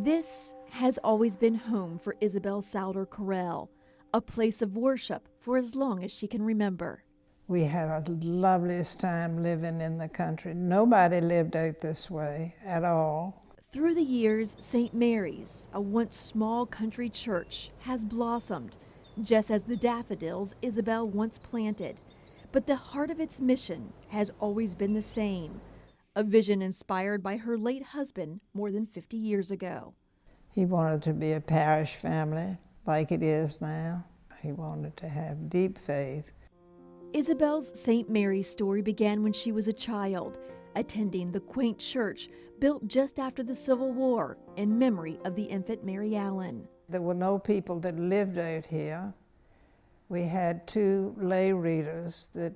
This has always been home for Isabel Souder Correll, a place of worship for as long as she can remember. We had the loveliest time living in the country. Nobody lived out this way at all. Through the years, St. Mary's, a once small country church, has blossomed, just as the daffodils Isabel once planted. But the heart of its mission has always been the same, a vision inspired by her late husband more than 50 years ago. He wanted to be a parish family like it is now. He wanted to have deep faith. Isabel's St. Mary's story began when she was a child, attending the quaint church built just after the Civil War in memory of the infant Mary Allen. There were no people that lived out here. We had 2 lay readers that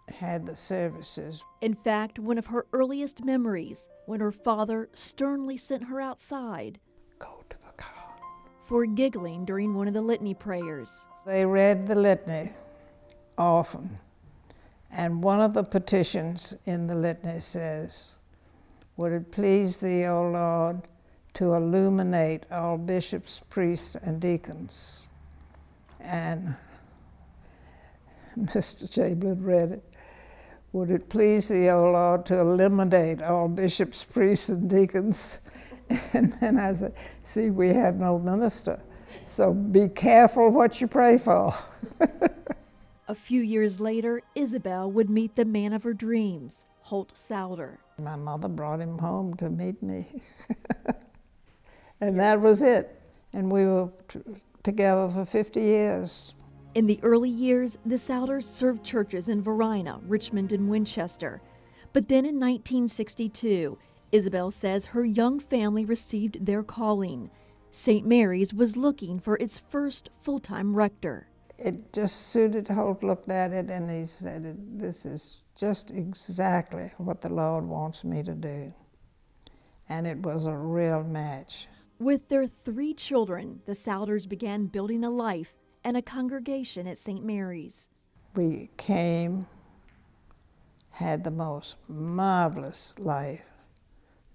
had the services. In fact, one of her earliest memories, when her father sternly sent her outside Go to the car. for giggling during one of the litany prayers. They read the litany often, and one of the petitions in the litany says, "Would it please thee, O Lord, to illuminate all bishops, priests, and deacons?" And Mr. Chamberlain read it. "Would it please thee, O Lord, to eliminate all bishops, priests, and deacons?" And then I said, "See, we have no minister, so be careful what you pray for." A few years later, Isabel would meet the man of her dreams, Holt Souder. My mother brought him home to meet me. And that was it. And we were together for 50 years. In the early years, the Souders served churches in Varina, Richmond, and Winchester. But then in 1962, Isabel says her young family received their calling. St. Mary's was looking for its first full-time rector. It just suited. Holt looked at it and he said, "This is just exactly what the Lord wants me to do." And it was a real match. With their 3 children, the Souders began building a life and a congregation at St. Mary's. We came, had the most marvelous life.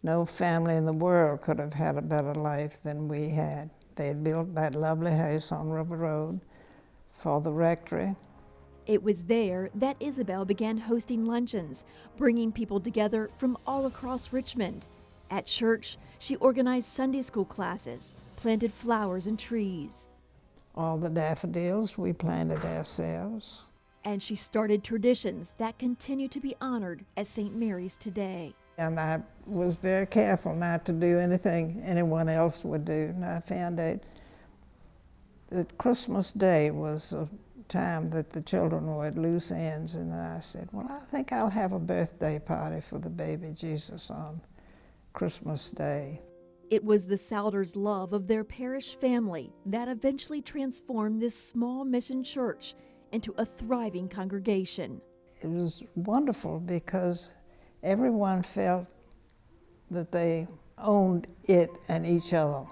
No family in the world could have had a better life than we had. They had built that lovely house on River Road for the rectory. It was there that Isabel began hosting luncheons, bringing people together from all across Richmond. At church, she organized Sunday school classes, planted flowers and trees. All the daffodils we planted ourselves. And she started traditions that continue to be honored at St. Mary's today. And I was very careful not to do anything anyone else would do. And I found out that Christmas Day was a time that the children were at loose ends. And I said, well, I think I'll have a birthday party for the baby Jesus on Christmas Day. It was the Souders' love of their parish family that eventually transformed this small mission church into a thriving congregation. It was wonderful because everyone felt that they owned it and each other.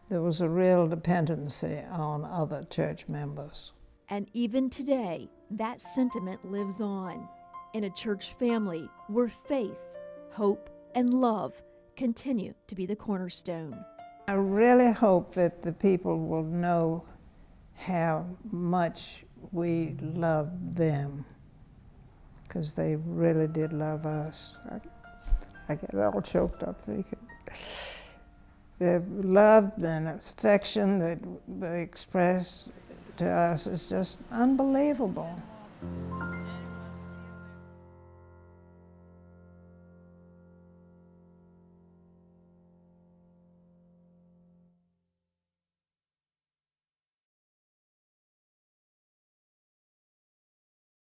There was a real dependency on other church members. And even today, that sentiment lives on in a church family where faith, hope, and love continue to be the cornerstone. I really hope that the people will know how much we loved them, because they really did love us. I get all choked up thinking. Their love and affection that they expressed to us is just unbelievable.